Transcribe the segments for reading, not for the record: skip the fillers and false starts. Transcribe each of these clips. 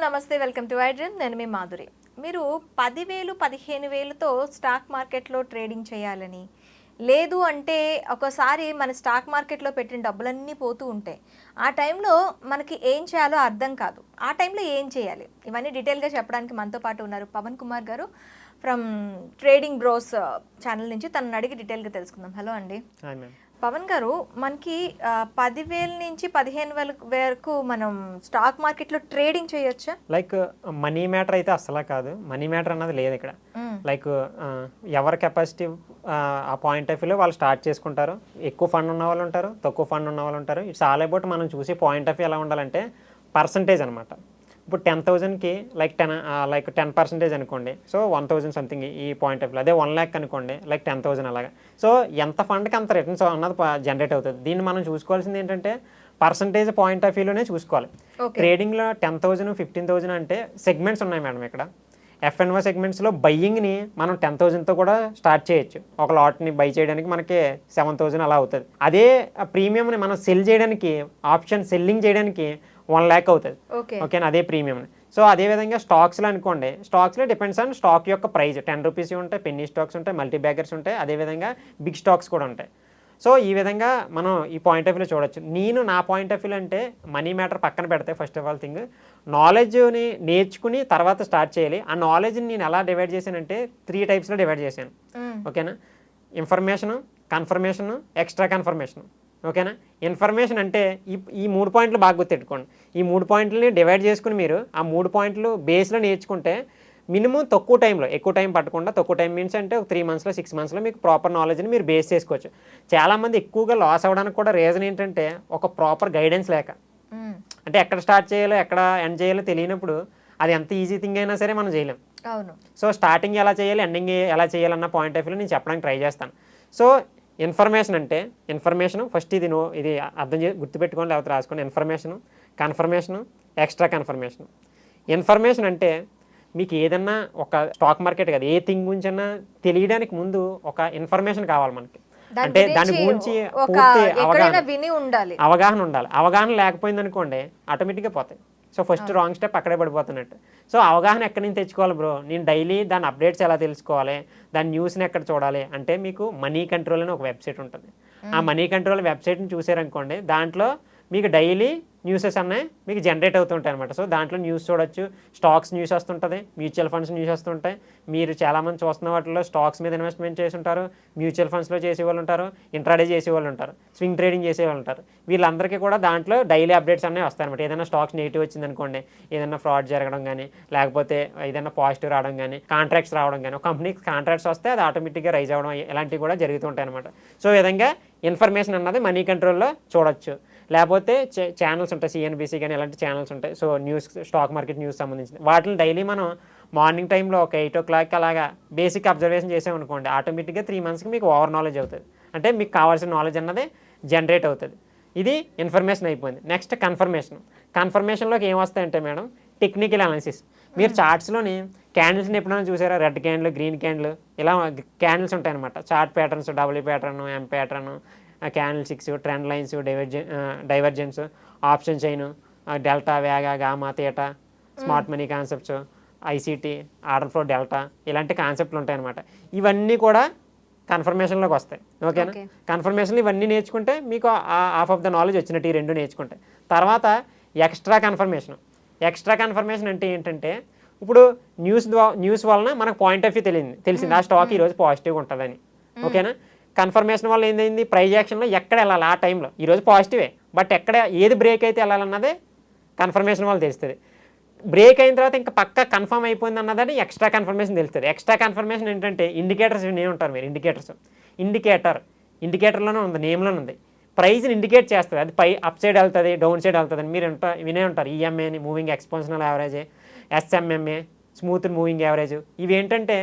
నమస్తే, welcome to iDream. నేను మీ మాధురి. మీరు 10,000 15,000తో స్టాక్ మార్కెట్లో ట్రేడింగ్ చేయాలని, లేదు అంటే ఒకసారి మన స్టాక్ మార్కెట్లో పెట్టిన డబ్బులన్నీ పోతూ ఉంటాయి. ఆ టైంలో మనకి ఏం చేయాలో అర్థం కాదు. ఆ టైంలో ఏం చేయాలి, ఇవన్నీ డీటెయిల్గా చెప్పడానికి మనతో పాటు ఉన్నారు పవన్ కుమార్ గారు ఫ్రమ్ ట్రేడింగ్ బ్రోస్ ఛానల్ నుంచి. తనని అడిగి డీటెయిల్గా తెలుసుకుందాం. హలో అండి పవన్ గారు, మనకి 10,000 నుంచి 15,000 వరకు మనం స్టాక్ మార్కెట్లో ట్రేడింగ్ చేయొచ్చా? లైక్ మనీ మ్యాటర్ అయితే అసలు కాదు. మనీ మ్యాటర్ అన్నది లేదు ఇక్కడ. లైక్ ఎవరి కెపాసిటీ ఆ పాయింట్ ఆఫ్ వ్యూలో వాళ్ళు స్టార్ట్ చేసుకుంటారు. ఎక్కువ ఫండ్ ఉన్న వాళ్ళు ఉంటారు, తక్కువ ఫండ్ ఉన్న వాళ్ళు ఉంటారు. ఇట్స్ ఆల్ అబౌట్ మనం చూసే పాయింట్ ఆఫ్ వ్యూ ఎలా ఉండాలంటే పర్సంటేజ్ అనమాట. ఇప్పుడు 10,000కి లైక్ 10% అనుకోండి. సో 1,000 సంథింగ్ ఈ పాయింట్ ఆఫ్ వ్యూ. అదే 1 lakh అనుకోండి, లైక్ 10,000 అలాగా. సో ఎంత ఫండ్కి అంత రిటర్న్స్ అన్నది జనరేట్ అవుతుంది. దీన్ని మనం చూసుకోవాల్సింది ఏంటంటే పర్సంటేజ్ పాయింట్ ఆఫ్ వ్యూలోనే చూసుకోవాలి. ట్రేడింగ్లో 10,000 15,000 అంటే సెగ్మెంట్స్ ఉన్నాయి మేడం. ఇక్కడ F&O సెగ్మెంట్స్లో బయ్యింగ్ని మనం 10,000తో కూడా స్టార్ట్ చేయొచ్చు. ఒక లాట్ని బై చేయడానికి మనకి 7,000 అలా అవుతుంది. అదే ప్రీమియంని మనం సెల్ చేయడానికి, ఆప్షన్ సెల్లింగ్ చేయడానికి 1 lakh అవుతుంది. ఓకేనా, అదే ప్రీమియంని. సో అదేవిధంగా స్టాక్స్లో అనుకోండి, స్టాక్స్లో డిపెండ్స్ ఆన్ స్టాక్ యొక్క ప్రైస్. 10 రూపీస్ ఉంటాయి, పెన్నీ స్టాక్స్ ఉంటాయి, మల్టీ బ్యాగర్స్ ఉంటాయి, అదేవిధంగా బిగ్ స్టాక్స్ కూడా ఉంటాయి. సో ఈ విధంగా మనం ఈ పాయింట్ ఆఫ్ వ్యూలో చూడొచ్చు. నా పాయింట్ ఆఫ్ వ్యూలో అంటే మనీ మ్యాటర్ పక్కన పెడితే ఫస్ట్ ఆఫ్ ఆల్ థింగ్ నాలెడ్జ్ని నేర్చుకుని తర్వాత స్టార్ట్ చేయాలి. ఆ నాలెడ్జ్ని నేను ఎలా డివైడ్ చేశానంటే 3 టైప్స్లో డివైడ్ చేశాను. ఓకేనా, ఇన్ఫర్మేషను, కన్ఫర్మేషను, ఎక్స్ట్రా కన్ఫర్మేషను. ఓకేనా, ఇన్ఫర్మేషన్ అంటే ఈ 3 పాయింట్లు బాగా గుర్తెట్టుకోండి. ఈ 3 పాయింట్లని డివైడ్ చేసుకుని మీరు ఆ 3 పాయింట్లు బేస్లో నేర్చుకుంటే మినిమం తక్కువ టైంలో, ఎక్కువ టైం పట్టకుండా, తక్కువ టైం మీన్స్ అంటే ఒక 3 monthsలో 6 monthsలో మీకు ప్రాపర్ నాలెడ్జ్ని మీరు బేస్ చేసుకోవచ్చు. చాలామంది ఎక్కువగా లాస్ అవ్వడానికి కూడా రీజన్ ఏంటంటే ఒక ప్రాపర్ గైడెన్స్ లేక. అంటే ఎక్కడ స్టార్ట్ చేయాలో ఎక్కడ ఎండ్ చేయాలో తెలియనప్పుడు అది ఎంత ఈజీ థింగ్ అయినా సరే మనం చేయలేం. అవును. సో స్టార్టింగ్ ఎలా చేయాలి, ఎండింగ్ ఎలా చేయాలన్న పాయింట్ ఆఫ్ వ్యూలో నేను చెప్పడానికి ట్రై చేస్తాను. సో ఇన్ఫర్మేషన్ అంటే ఇన్ఫర్మేషను ఫస్ట్ ఇది గుర్తుపెట్టుకోండి, లేకపోతే రాసుకోండి. Information, confirmation, extra confirmation. Information అంటే మీకు ఏదన్నా ఒక స్టాక్ మార్కెట్ కదా, ఏ థింగ్ గురించి అన్నా తెలియడానికి ముందు ఒక ఇన్ఫర్మేషన్ కావాలి మనకి. అంటే దాని గురించి పూర్తి అవగాహన ఉండాలి. అవగాహన లేకపోయింది అనుకోండి ఆటోమేటిక్గా పోతాయి. సో ఫస్ట్ రాంగ్ స్టెప్ అక్కడే పడిపోతున్నట్టు. సో అవగాహన ఎక్కడి నుంచి తెచ్చుకోవాలి బ్రో? నేను డైలీ దాని అప్డేట్స్ ఎలా తెలుసుకోవాలి, దాని న్యూస్ని ఎక్కడ చూడాలి అంటే మీకు మనీ కంట్రోల్ అని ఒక వెబ్సైట్ ఉంటుంది. ఆ మనీ కంట్రోల్ వెబ్సైట్ని చూసారనుకోండి, దాంట్లో మీకు డైలీ న్యూసెస్ అన్నాయి మీకు జనరేట్ అవుతుంటాయి అనమాట. సో దాంట్లో న్యూస్ చూడొచ్చు, స్టాక్స్ న్యూస్ వస్తుంటుంది, మ్యూచువల్ ఫండ్స్ న్యూస్ వస్తుంటాయి. మీరు చాలామంది చూస్తున్న వాటిలో స్టాక్స్ మీద ఇన్వెస్ట్మెంట్ చేసి ఉంటారు, మ్యూచువల్ ఫండ్స్లో చేసేవాళ్ళు ఉంటారు, ఇంట్రాడే చేసేవాళ్ళు ఉంటారు, స్వింగ్ ట్రేడింగ్ చేసేవాళ్ళు ఉంటారు. వీళ్ళందరికీ కూడా దాంట్లో డైలీ అప్డేట్స్ అనేవి వస్తాయి అనమాట. ఏదైనా స్టాక్స్ నెగిటివ్ వచ్చింది అనుకోండి, ఏదైనా ఫ్రాడ్ జరగడం కానీ, లేకపోతే ఏదైనా పాజిటివ్ రావడం కానీ, కాంట్రాక్ట్స్ రావడం కానీ, ఒక కంపెనీకి కాంట్రాక్ట్స్ వస్తే అది ఆటోమేటిక్గా రైజ్ అవ్వడం ఇలాంటివి కూడా జరుగుతుంటాయి అనమాట. సో ఈ విధంగా ఇన్ఫర్మేషన్ అన్నది మనీ కంట్రోల్లో చూడొచ్చు. లేకపోతే ఛానల్స్ ఉంటాయి, CNBC కానీ ఇలాంటి ఛానల్స్ ఉంటాయి. So news, stock market news సంబంధించింది వాటిని డైలీ మనం మార్నింగ్ టైంలో ఒక 8 o'clock అలాగా బేసిక్ అబ్జర్వేషన్ చేసామనుకోండి, ఆటోమేటిక్గా 3 monthsకి మీకు ఓవర్ నాలెడ్జ్ అవుతుంది. అంటే మీకు కావాల్సిన నాలెడ్జ్ అన్నది జనరేట్ అవుతుంది. ఇది ఇన్ఫర్మేషన్ అయిపోయింది. Next confirmation. కన్ఫర్మేషన్లోకి ఏం వస్తాయంటే మేడం, టెక్నికల్ అనాలిసిస్. మీరు చార్ట్స్లోని క్యాండిల్స్ని ఎప్పుడైనా చూసారా? రెడ్ క్యాండిల్, గ్రీన్ క్యాండిల్, ఇలా క్యాండిల్స్ ఉంటాయన్నమాట. Chart patterns, W pattern, M pattern, candle 6, trend lines, divergence, option chain, delta, vega, gamma, theta, smart money concepts, ICT, order flow, delta, ఇలాంటి కాన్సెప్ట్లు ఉంటాయన్నమాట. ఇవన్నీ కూడా కన్ఫర్మేషన్లోకి వస్తాయి. ఓకేనా, కన్ఫర్మేషన్లు ఇవన్నీ నేర్చుకుంటే మీకు హాఫ్ ఆఫ్ ద నాలెడ్జ్ వచ్చినట్టు ఈ 2 నేర్చుకుంటే. తర్వాత ఎక్స్ట్రా కన్ఫర్మేషన్. ఎక్స్ట్రా కన్ఫర్మేషన్ అంటే ఏంటంటే ఇప్పుడు న్యూస్ వలన మనకు పాయింట్ ఆఫ్ వ్యూ తెలిసింది ఆ స్టాక్ ఈరోజు పాజిటివ్గా ఉంటుందని. ఓకేనా, కన్ఫర్మేషన్ వల్ల ఏంటైంది, ప్రైజ్ యాక్షన్లో ఎక్కడ వెళ్ళాలి ఆ టైంలో. ఈరోజు పాజిటివే, బట్ ఎక్కడ ఏది బ్రేక్ అయితే వెళ్ళాలన్నదే కన్ఫర్మేషన్ వల్ల తెలుస్తుంది. బ్రేక్ అయిన తర్వాత ఇంకా పక్క కన్ఫర్మ్ అయిపోయింది అన్నదని ఎక్స్ట్రా కన్ఫర్మేషన్ తెలుస్తుంది. ఎక్స్ట్రా కన్ఫర్మేషన్ ఏంటంటే ఇండికేటర్స్ వినే ఉంటారు మీరు. ఇండికేటర్లోనే ఉంది, నేమ్లోనే ఉంది. ప్రైజ్ని ఇండికేట్ చేస్తుంది. అది పై అప్ సైడ్ వెళ్తుంది, డౌన్ సైడ్ వెళ్తుంది అని మీరు వినే ఉంటారు. EMAని, moving exponential average, SMMA, smooth moving average. ఇవి ఏంటంటే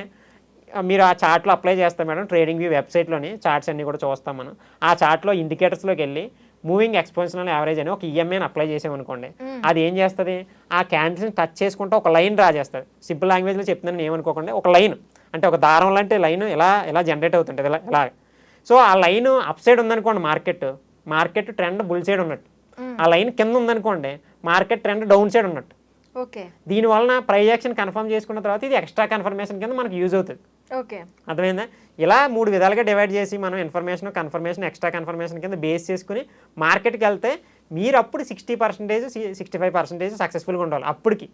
మీరు ఆ చార్ట్లో అప్లై చేస్తాం మేడం. ట్రేడింగ్ వ్యూ వెబ్సైట్లోని చార్ట్స్ అన్నీ కూడా చూస్తాం మనం. ఆ చార్ట్లో ఇండికేటర్స్లోకి వెళ్ళి మూవింగ్ ఎక్స్పోనెన్షియల్ యావరేజ్ అని ఒక EMAని అప్లై చేసామనుకోండి, అది ఏం చేస్తుంది, ఆ క్యాండిల్స్ని టచ్ చేసుకుంటే ఒక లైన్ డ్రా చేస్తుంది. సింపుల్ లాంగ్వేజ్లో చెప్తున్నాను ఏమనుకోకుండా, ఒక లైన్ అంటే ఒక దారం లాంటి లైన్ ఇలా జనరేట్ అవుతుంటుంది ఇలా. సో ఆ లైన్ అప్ సైడ్ ఉందనుకోండి, మార్కెట్ ట్రెండ్ బుల్ సైడ్ ఉన్నట్టు. ఆ లైన్ కింద ఉందనుకోండి, మార్కెట్ ట్రెండ్ డౌన్ సైడ్ ఉన్నట్టు. ఓకే. దీని వలన ప్రైస్ యాక్షన్ కన్ఫర్మ్ చేసుకున్న తర్వాత ఇది ఎక్స్ట్రా కన్ఫర్మేషన్ కింద మనకు యూజ్ అవుతుంది. ఓకే. అర్థమైందా? ఇలా 3 విధాలుగా డివైడ్ చేసి మనం ఇన్ఫర్మేషన్, కన్ఫర్మేషన్, ఎక్స్ట్రా కన్ఫర్మేషన్ కింద బేస్ చేసుకుని మార్కెట్కి వెళ్తే మీరు అప్పుడు 60%, 65% సక్సెస్ఫుల్గా ఉండాలి అప్పటికి.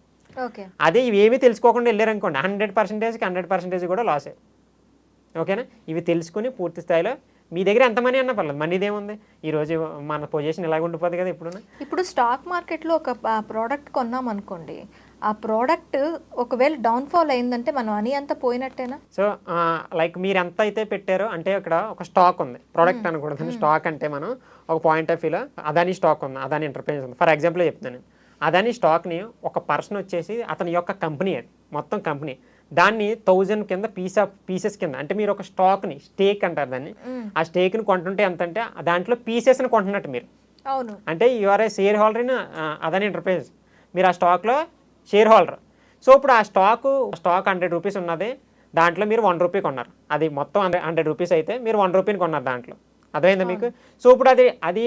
ఓకే. అదే ఇవేమీ తెలుసుకోకుండా వెళ్ళారనుకోండి 100%కి 100% కూడా లాసే. ఓకేనా? ఇవి తెలుసుకుని పూర్తి స్థాయిలో మీ దగ్గర ఎంత మనీ అన్నా పర్లేదు, మనీది ఏముంది, ఈరోజు మన పొజిషన్ ఇలాగ ఉండిపోతుంది కదా ఎప్పుడన్నా. ఇప్పుడు స్టాక్ మార్కెట్లో ఒక ప్రోడక్ట్ కొన్నాం అనుకోండి, ఆ ప్రోడక్ట్ ఒకవేళ డౌన్ఫాల్ అయిందంటే మన మనీ అంతా పోయినట్టేనా? సో లైక్ మీరు ఎంత అయితే పెట్టారో, అంటే ఇక్కడ ఒక స్టాక్ ఉంది, ప్రోడక్ట్ అనకూడదు, స్టాక్ అంటే మనం ఒక పాయింట్ ఆఫ్ వ్యూలో అదాని స్టాక్ ఉంది, అదాని ఎంటర్ప్రైజెస్ ఉంది. ఫర్ ఎగ్జాంపుల్ చెప్తున్నాను, అదాని స్టాక్ని ఒక పర్సన్ వచ్చేసి అతని యొక్క కంపెనీ, అది మొత్తం కంపెనీ, దాన్ని 1000 కింద పీసెస్ కింద, అంటే మీరు ఒక స్టాక్ని స్టేక్ అంటారు దాన్ని, ఆ స్టేక్ని కొంటుంటే ఎంత అంటే దాంట్లో పీసెస్ని కొంటున్నట్టు మీరు. అవును. అంటే you are a shareholder in Adani Enterprises, మీరు ఆ స్టాక్లో షేర్ హోల్డర్. సో ఇప్పుడు ఆ స్టాక్ 100 రూపీస్ ఉన్నది, దాంట్లో మీరు 1 రూపీ కొన్నారు, అది మొత్తం 100 రూపీస్ అయితే మీరు 1 రూపీని కొన్నారు దాంట్లో. అర్థమైందా మీకు? సో ఇప్పుడు అది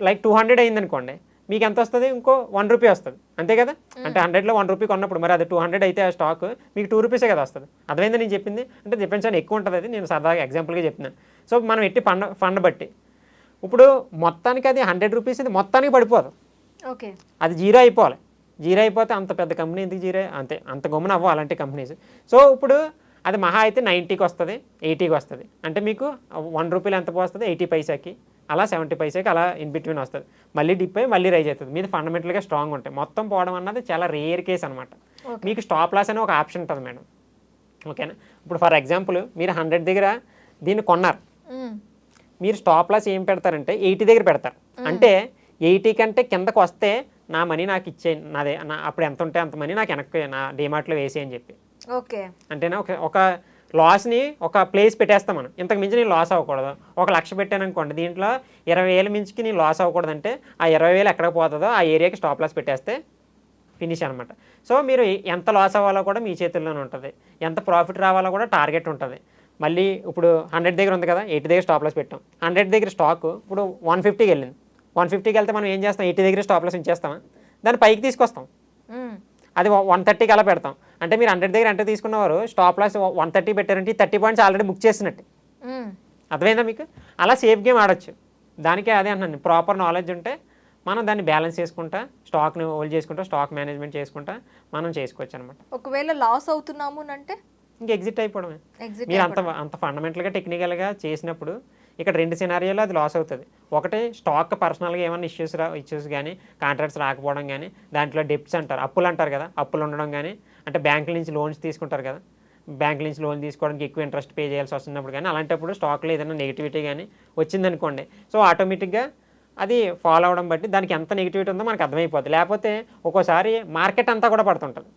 లైక్ 200 అయింది అనుకోండి, మీకు ఎంత వస్తుంది? ఇంకో 1 రూపీ వస్తుంది, అంతే కదా? అంటే 100లో 1 రూపీ కొన్నప్పుడు మరి అది 200 అయితే ఆ స్టాక్ మీకు 2 రూపీసే కదా వస్తుంది. అర్థమైందా నేను చెప్పింది? అంటే డిపెండ్స్ అని ఎక్కువ ఉంటుంది, అది నేను సరదాగా ఎగ్జాంపుల్గా చెప్తున్నాను. సో మనం ఎట్టి ఫండ్ బట్టి ఇప్పుడు మొత్తానికి అది 100 రూపీస్ ఇది మొత్తానికి పడిపోదు, ఓకే, అది జీరో అయిపోవాలి. జీరో అయిపోతే అంత పెద్ద కంపెనీ ఎందుకు జీరో, అంత గమ్మున అవ్వాలి అలాంటి కంపెనీస్. సో ఇప్పుడు అది మహా అయితే 90కి వస్తుంది, 80కి వస్తుంది, అంటే మీకు 1 రూపీలు ఎంత పోస్తుంది? 80 పైసాకి, అలా 70 పైసాకి, అలా ఇన్ బిట్వీన్ వస్తుంది. మళ్ళీ డిప్ అయ్యి మళ్ళీ రైజ్ అవుతుంది. మీది ఫండమెంటల్గా స్ట్రాంగ్ ఉంటాయి. మొత్తం పోవడం అన్నది చాలా రేర్ కేస్ అనమాట. మీకు స్టాప్ లాస్ అనే ఒక ఆప్షన్ ఉంటుంది మేడం. ఓకేనా? ఇప్పుడు ఫర్ ఎగ్జాంపుల్ మీరు 100 దగ్గర దీన్ని కొన్నారు, మీరు స్టాప్ లాస్ ఏం పెడతారంటే 80 దగ్గర పెడతారు. అంటే 80 కంటే కిందకు వస్తే నా మనీ నాకు ఇచ్చే, అప్పుడు ఎంత ఉంటే అంత మనీ నాకు వెనక్కి నా డిమార్ట్లో వేసి అని చెప్పి. ఓకే. అంటేనా ఒక లాస్ని ఒక ప్లేస్ పెట్టేస్తాం మనం, ఇంతకు మించి నేను లాస్ అవ్వకూడదు. 1 లక్ష పెట్టాను అనుకోండి, దీంట్లో 20,000 మించికి నేను లాస్ అవ్వకూడదు, అంటే ఆ 20,000 ఎక్కడికి పోతుందో ఆ ఏరియాకి స్టాప్ లాస్ పెట్టేస్తే ఫినిష్ అనమాట. సో మీరు ఎంత లాస్ అవ్వాలో కూడా మీ చేతుల్లోనే ఉంటుంది, ఎంత ప్రాఫిట్ రావాలో కూడా టార్గెట్ ఉంటుంది. మళ్ళీ ఇప్పుడు 100 దగ్గర ఉంది కదా, 80 దగ్గర స్టాప్ లాస్ పెట్టాం, 100 దగ్గర స్టాక్ ఇప్పుడు 150కి వెళ్ళింది. 150కి వెళ్తే మనం ఏం చేస్తాం? 80 దగ్గర స్టాప్ లాస్ ఉంచేస్తామా? దాన్ని పైకి తీసుకొస్తాం, అది 130కి అలా పెడతాం. అంటే మీరు 100 దగ్గర ఎంత తీసుకున్నవారు స్టాప్ లాస్ 130 పెట్టారంటే 30 పాయింట్స్ ఆల్రెడీ బుక్ చేసినట్టు. అర్థమైందా మీకు? అలా సేఫ్ గేమ్ ఆడొచ్చు. దానికే అదే అంటున్నాను, ప్రాపర్ నాలెడ్జ్ ఉంటే మనం దాన్ని బ్యాలెన్స్ చేసుకుంటా, స్టాక్ని హోల్డ్ చేసుకుంటా, స్టాక్ మేనేజ్మెంట్ చేసుకుంటా మనం చేసుకోవచ్చు అనమాట. ఒకవేళ లాస్ అవుతున్నాము అంటే ఇంకా ఎగ్జిట్ అయిపోవడమే. మీరు అంత ఫండమెంటల్గా టెక్నికల్గా చేసినప్పుడు ఇక్కడ 2 సినారియోలో అది లాస్ అవుతుంది. ఒకటి స్టాక్ పర్సనల్గా ఏమైనా ఇష్యూస్ కానీ, కాంట్రాక్ట్స్ రాకపోవడం కానీ, దాంట్లో డెప్ట్స్ అంటారు, అప్పులు అంటారు కదా, అప్పులు ఉండడం కానీ, అంటే బ్యాంకుల నుంచి లోన్స్ తీసుకుంటారు కదా, బ్యాంకుల నుంచి లోన్ తీసుకోవడానికి ఎక్కువ ఇంట్రెస్ట్ పే చేయాల్సి వస్తున్నప్పుడు కానీ, అలాంటప్పుడు స్టాక్లో ఏదైనా నెగిటివిటీ కానీ వచ్చిందనుకోండి, సో ఆటోమేటిక్గా అది ఫాలో అవడం బట్టి దానికి ఎంత నెగిటివిటీ ఉందో మనకు అర్థమైపోతుంది. లేకపోతే ఒక్కోసారి మార్కెట్ అంతా కూడా పడుతుంటుంది,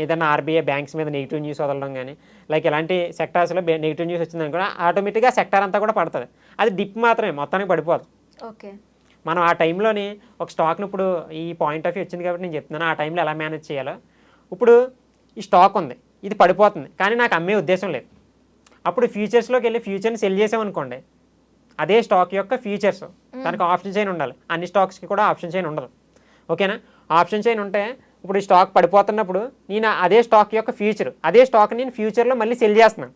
ఏదైనా ఆర్బీఐ బ్యాంక్స్ మీద నెగిటివ్ న్యూస్ వదలడం కానీ, లైక్ ఇలాంటి సెక్టార్స్లో నెగిటివ్ న్యూస్ వచ్చిందని కూడా ఆటోమేటిక్గా సెక్టార్ అంతా కూడా పడుతుంది. అది డిప్ మాత్రమే, మొత్తానికి పడిపోదు. ఓకే, మనం ఆ టైంలోని ఒక స్టాక్ని, ఇప్పుడు ఈ పాయింట్ ఆఫ్ వ్యూ వచ్చింది కాబట్టి నేను చెప్తున్నాను, ఆ టైంలో ఎలా మేనేజ్ చేయాలో. ఇప్పుడు ఈ స్టాక్ ఉంది, ఇది పడిపోతుంది, కానీ నాకు అమ్మే ఉద్దేశం లేదు. అప్పుడు ఫ్యూచర్స్లోకి వెళ్ళి ఫ్యూచర్ని సెల్ చేసామనుకోండి, అదే స్టాక్ యొక్క ఫ్యూచర్స్, దానికి ఆప్షన్ చైన్ ఉండాలి. అన్ని స్టాక్స్కి కూడా ఆప్షన్ చైన్ ఉండదు. ఓకేనా? ఆప్షన్ చైన్ ఉంటే ఇప్పుడు ఈ స్టాక్ పడిపోతున్నప్పుడు నేను అదే స్టాక్ యొక్క ఫ్యూచర్, అదే స్టాక్ నేను ఫ్యూచర్లో మళ్ళీ సెల్ చేస్తున్నాను.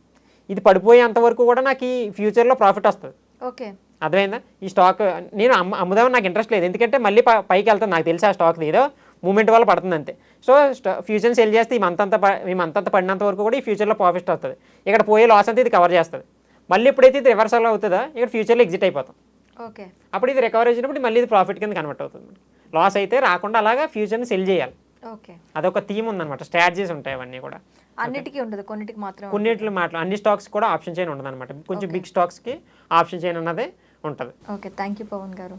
ఇది పడిపోయేంతవరకు కూడా నాకు ఈ ఫ్యూచర్లో ప్రాఫిట్ వస్తుంది. ఓకే, అర్థమైందా? ఈ స్టాక్ నేను అమ్ముదామని నాకు ఇంట్రెస్ట్ లేదు, ఎందుకంటే మళ్ళీ పైకి వెళ్తాను, నాకు తెలిసి ఆ స్టాక్ ఏదో మూమెంట్ వల్ల పడుతుంది అంతే. సో ఫ్యూచర్ని సెల్ చేస్తే ఈ మంత్ అంతా పడినంత వరకు కూడా ఈ ఫ్యూచర్లో ప్రాఫిట్ వస్తుంది. ఇక్కడ పోయే లాస్ అంతా ఇది కవర్ చేస్తుంది. మళ్ళీ ఎప్పుడైతే ఇది రివర్సల్ అవుతుందో ఇక్కడ ఫ్యూచర్లో ఎగ్జిట్ అయిపోతాం. ఓకే, అప్పుడు ఇది రికవర్ అయినప్పుడు మళ్ళీ ఇది ప్రాఫిట్ కింద కన్వర్ట్ అవుతుంది. లాస్ అయితే రాకుండా అలాగా ఫ్యూచర్ని సెల్ చేయాలి. ఓకే, అదొక థీమ్ ఉందన్నమాట, స్ట్రాటజీస్ ఉంటాయి అవన్నీ కూడా. అన్నిటికీ ఉండదు, కొన్నిటికి మాత్రం. కొన్నిట్లు అన్ని స్టాక్స్ కూడా ఆప్షన్ చైన్ ఉండదు అనమాట, కొంచెం బిగ్ స్టాక్స్కి ఆప్షన్ చైన్ అన్నదే ఉంటుంది. ఓకే, థ్యాంక్ యూ పవన్ గారు.